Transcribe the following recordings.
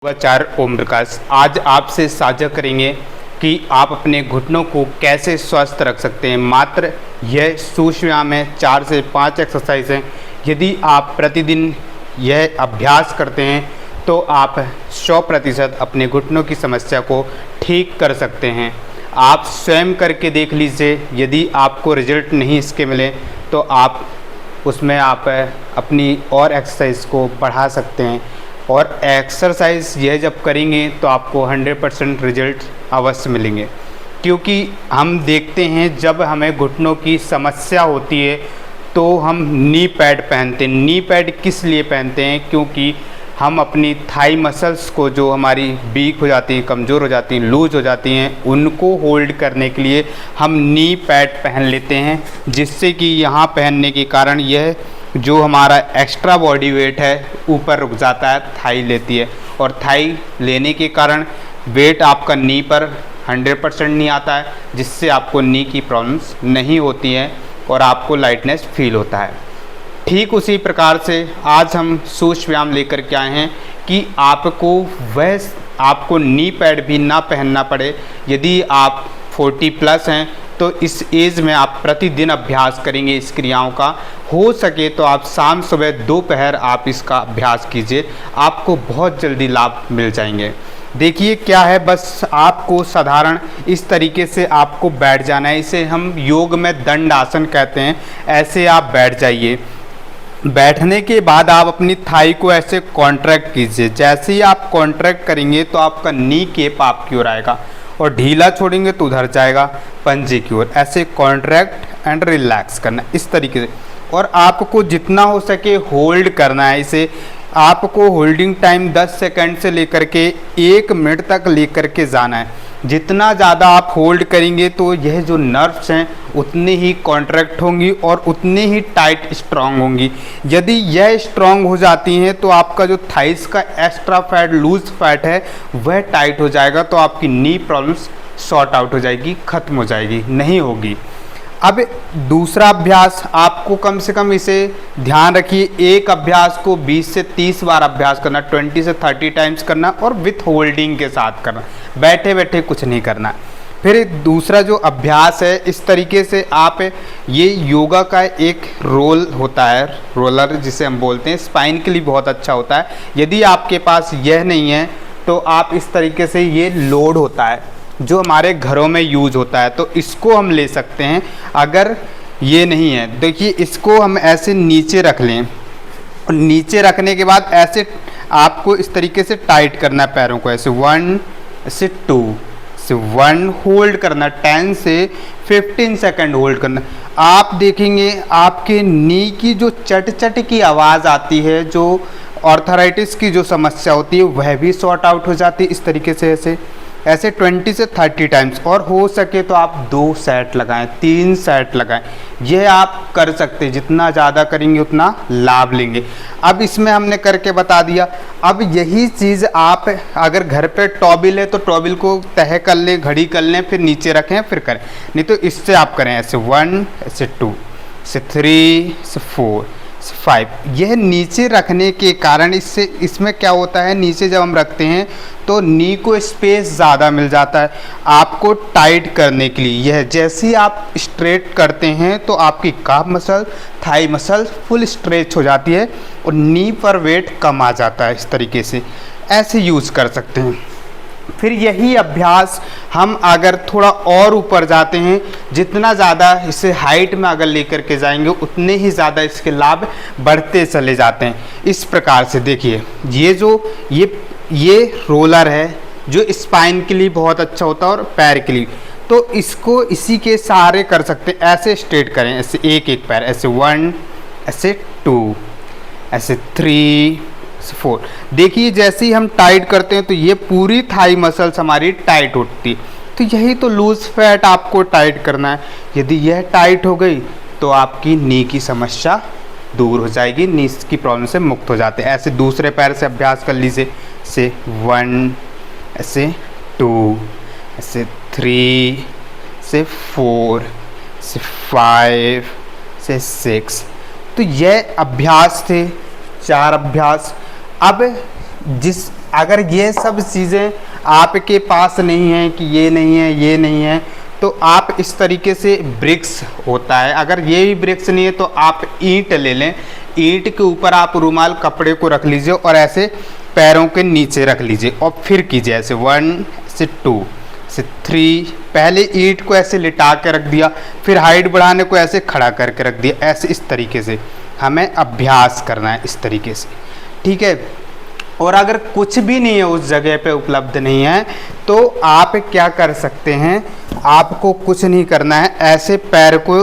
आचार्य ओम प्रकाश आज आपसे साझा करेंगे कि आप अपने घुटनों को कैसे स्वस्थ रख सकते हैं। मात्र यह सूक्ष्म व्यायाम है, 4 से 5 एक्सरसाइज हैं। यदि आप प्रतिदिन यह अभ्यास करते हैं तो आप 100% अपने घुटनों की समस्या को ठीक कर सकते हैं। आप स्वयं करके देख लीजिए, यदि आपको रिजल्ट नहीं इसके मिले तो आप उसमें अपनी और एक्सरसाइज को बढ़ा सकते हैं। और एक्सरसाइज यह जब करेंगे तो आपको 100% रिजल्ट अवश्य मिलेंगे, क्योंकि हम देखते हैं जब हमें घुटनों की समस्या होती है तो हम नी पैड पहनते हैं। नी पैड किस लिए पहनते हैं? क्योंकि हम अपनी थाई मसल्स को, जो हमारी वीक हो जाती हैं, कमज़ोर हो जाती हैं, लूज हो जाती हैं, उनको होल्ड करने के लिए हम नी पैड पहन लेते हैं, जिससे कि यहाँ पहनने के कारण यह जो हमारा एक्स्ट्रा बॉडी वेट है ऊपर रुक जाता है, थाई लेती है। और थाई लेने के कारण वेट आपका नी पर 100% नहीं आता है, जिससे आपको नी की प्रॉब्लम्स नहीं होती हैं और आपको लाइटनेस फील होता है। ठीक उसी प्रकार से आज हम सूक्ष्म व्यायाम लेकर के आए हैं कि आपको नी पैड भी ना पहनना पड़े। यदि आप 40+ हैं तो इस एज में आप प्रतिदिन अभ्यास करेंगे इस क्रियाओं का। हो सके तो आप शाम, सुबह, दोपहर आप इसका अभ्यास कीजिए, आपको बहुत जल्दी लाभ मिल जाएंगे। देखिए क्या है, बस आपको साधारण इस तरीके से आपको बैठ जाना है। इसे हम योग में दंड आसन कहते हैं। ऐसे आप बैठ जाइए। बैठने के बाद आप अपनी थाई को ऐसे कॉन्ट्रैक्ट कीजिए। जैसे ही आप कॉन्ट्रैक्ट करेंगे तो आपका नी केप आपकी ओर आएगा और ढीला छोड़ेंगे तो उधर जाएगा पंजे की ओर। ऐसे कॉन्ट्रैक्ट एंड रिलैक्स करना इस तरीके से। और आपको जितना हो सके होल्ड करना है इसे। आपको होल्डिंग टाइम 10 सेकंड से लेकर के 1 मिनट तक लेकर के जाना है। जितना ज़्यादा आप होल्ड करेंगे तो यह जो नर्व्स हैं उतनी ही कॉन्ट्रैक्ट होंगी और उतनी ही टाइट स्ट्रांग होंगी। यदि यह स्ट्रांग हो जाती हैं तो आपका जो थाइस का एक्स्ट्रा फैट, लूज फैट है, वह टाइट हो जाएगा, तो आपकी नी प्रॉब्लम्स सॉर्ट आउट हो जाएगी, ख़त्म हो जाएगी, नहीं होगी। अब दूसरा अभ्यास आपको कम से कम इसे ध्यान रखिए, एक अभ्यास को 20 से 30 बार अभ्यास करना, 20 से 30 टाइम्स करना और विथ होल्डिंग के साथ करना, बैठे बैठे कुछ नहीं करना। फिर दूसरा जो अभ्यास है, इस तरीके से आप ये योगा का एक रोल होता है, रोलर जिसे हम बोलते हैं, स्पाइन के लिए बहुत अच्छा होता है। यदि आपके पास यह नहीं है तो आप इस तरीके से, ये लोड होता है जो हमारे घरों में यूज होता है, तो इसको हम ले सकते हैं। अगर ये नहीं है, देखिए इसको हम ऐसे नीचे रख लें और नीचे रखने के बाद ऐसे आपको इस तरीके से टाइट करना है पैरों को, ऐसे 1 से 2 से 1 होल्ड करना, 10 से 15 सेकंड होल्ड करना। आप देखेंगे आपके नी की जो चट चट की आवाज़ आती है, जो ऑर्थराइटिस की जो समस्या होती है, वह भी सॉर्ट आउट हो जाती है इस तरीके से। ऐसे 20 से 30 टाइम्स। और हो सके तो आप 2 सेट लगाएं, 3 सेट लगाएं। यह आप कर सकते हैं, जितना ज़्यादा करेंगे उतना लाभ लेंगे। अब इसमें हमने करके बता दिया। अब यही चीज़ आप अगर घर पे टॉबिल है तो टॉबिल को तह कर लें, घड़ी कर लें, फिर नीचे रखें, फिर करें। नहीं तो इससे आप करें ऐसे 1 से 2 से 3 से 4 5। यह नीचे रखने के कारण इसमें क्या होता है, नीचे जब हम रखते हैं तो नी को स्पेस ज़्यादा मिल जाता है आपको टाइट करने के लिए। यह जैसे ही आप स्ट्रेट करते हैं तो आपकी calf muscle, thigh muscle full stretch हो जाती है और नी पर वेट कम आ जाता है। इस तरीके से ऐसे यूज़ कर सकते हैं। फिर यही अभ्यास हम अगर थोड़ा और ऊपर जाते हैं, जितना ज़्यादा इसे हाइट में अगर लेकर के जाएंगे उतने ही ज़्यादा इसके लाभ बढ़ते चले जाते हैं। इस प्रकार से देखिए, ये रोलर है जो स्पाइन के लिए बहुत अच्छा होता है और पैर के लिए, तो इसको इसी के सहारे कर सकते हैं। ऐसे स्ट्रेट करें, ऐसे एक पैर, ऐसे 1, ऐसे 2, ऐसे 3, 4। देखिए जैसे ही हम टाइट करते हैं तो ये पूरी थाई मसल्स हमारी टाइट उठती है। तो यही तो लूज फैट आपको टाइट करना है। यदि यह टाइट हो गई तो आपकी नी की समस्या दूर हो जाएगी, नी की प्रॉब्लम से मुक्त हो जाते हैं। ऐसे दूसरे पैर से अभ्यास कर लीजिए, ऐसे 1, ऐसे 2, ऐसे 3, से 4, से 5, से 6। तो यह अभ्यास थे, 4 अभ्यास। अब जिस अगर ये सब चीज़ें आपके पास नहीं है कि ये नहीं है ये नहीं है, तो आप इस तरीके से ब्रिक्स होता है, अगर ये भी ब्रिक्स नहीं है तो आप ईंट ले लें, ईंट के ऊपर आप रुमाल कपड़े को रख लीजिए और ऐसे पैरों के नीचे रख लीजिए और फिर कीजिए ऐसे 1 से 2 से 3, पहले ईंट को ऐसे लिटा के रख दिया, फिर हाइट बढ़ाने को ऐसे खड़ा करके रख दिया, ऐसे इस तरीके से हमें अभ्यास करना है, इस तरीके से, ठीक है। और अगर कुछ भी नहीं है, उस जगह पे उपलब्ध नहीं है, तो आप क्या कर सकते हैं, आपको कुछ नहीं करना है, ऐसे पैर को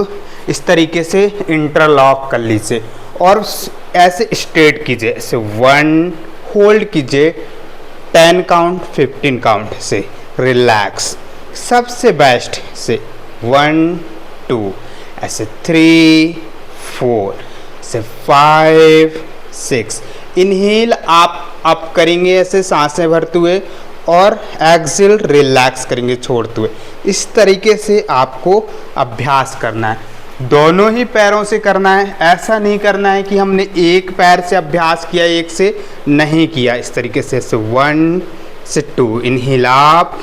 इस तरीके से इंटरलॉक कर लीजिए और ऐसे स्ट्रेट कीजिए, ऐसे 1 होल्ड कीजिए, 10 काउंट 15 काउंट से रिलैक्स, सबसे बेस्ट से 1 2 ऐसे 3 4 से 5 6, इनहेल आप अप करेंगे ऐसे सांसें भरते हुए और एक्सेल रिलैक्स करेंगे छोड़ते हुए, इस तरीके से आपको अभ्यास करना है, दोनों ही पैरों से करना है। ऐसा नहीं करना है कि हमने एक पैर से अभ्यास किया एक से नहीं किया, इस तरीके से 1 से 2 inhale up,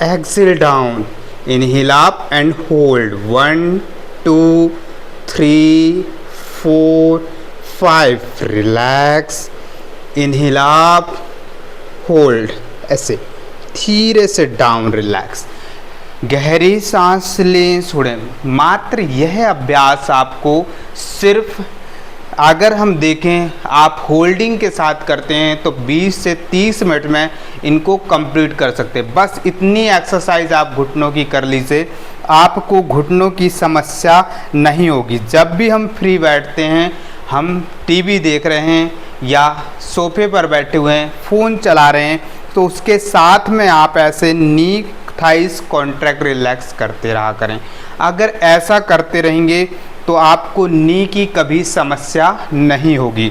exhale down, inhale up and hold 1 2 3 4 5, relax, inhale up, hold, ऐसे धीरे से डाउन, रिलैक्स, गहरी सांस लें, छोड़ें। मात्र यह अभ्यास आपको सिर्फ, अगर हम देखें आप होल्डिंग के साथ करते हैं तो 20 से 30 मिनट में इनको कंप्लीट कर सकते हैं। बस इतनी एक्सरसाइज आप घुटनों की कर लीजिए, आपको घुटनों की समस्या नहीं होगी। जब भी हम फ्री बैठते हैं, हम टीवी देख रहे हैं या सोफे पर बैठे हुए हैं, फ़ोन चला रहे हैं, तो उसके साथ में आप ऐसे नी थाइस कॉन्ट्रैक्ट रिलैक्स करते रहा करें। अगर ऐसा करते रहेंगे तो आपको नी की कभी समस्या नहीं होगी।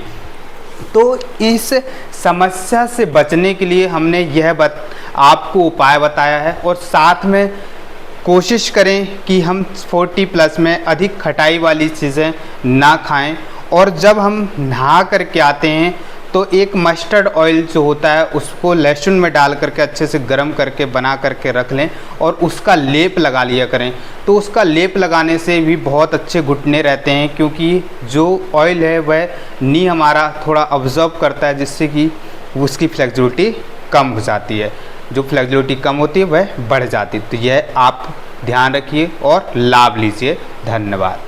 तो इस समस्या से बचने के लिए हमने यह आपको उपाय बताया है, और साथ में कोशिश करें कि हम 40+ में अधिक खटाई वाली चीज़ें ना खाएं। और जब हम नहा करके आते हैं तो एक मस्टर्ड ऑयल जो होता है उसको लहसुन में डाल करके अच्छे से गर्म करके बना करके रख लें और उसका लेप लगा लिया करें। तो उसका लेप लगाने से भी बहुत अच्छे घुटने रहते हैं, क्योंकि जो ऑयल है वह नी हमारा थोड़ा ऑब्जर्व करता है, जिससे कि उसकी फ्लेक्सिबिलिटी कम हो जाती है। जो फ्लेक्सिबिलिटी कम होती है वह बढ़ जाती है। तो यह आप ध्यान रखिए और लाभ लीजिए। धन्यवाद।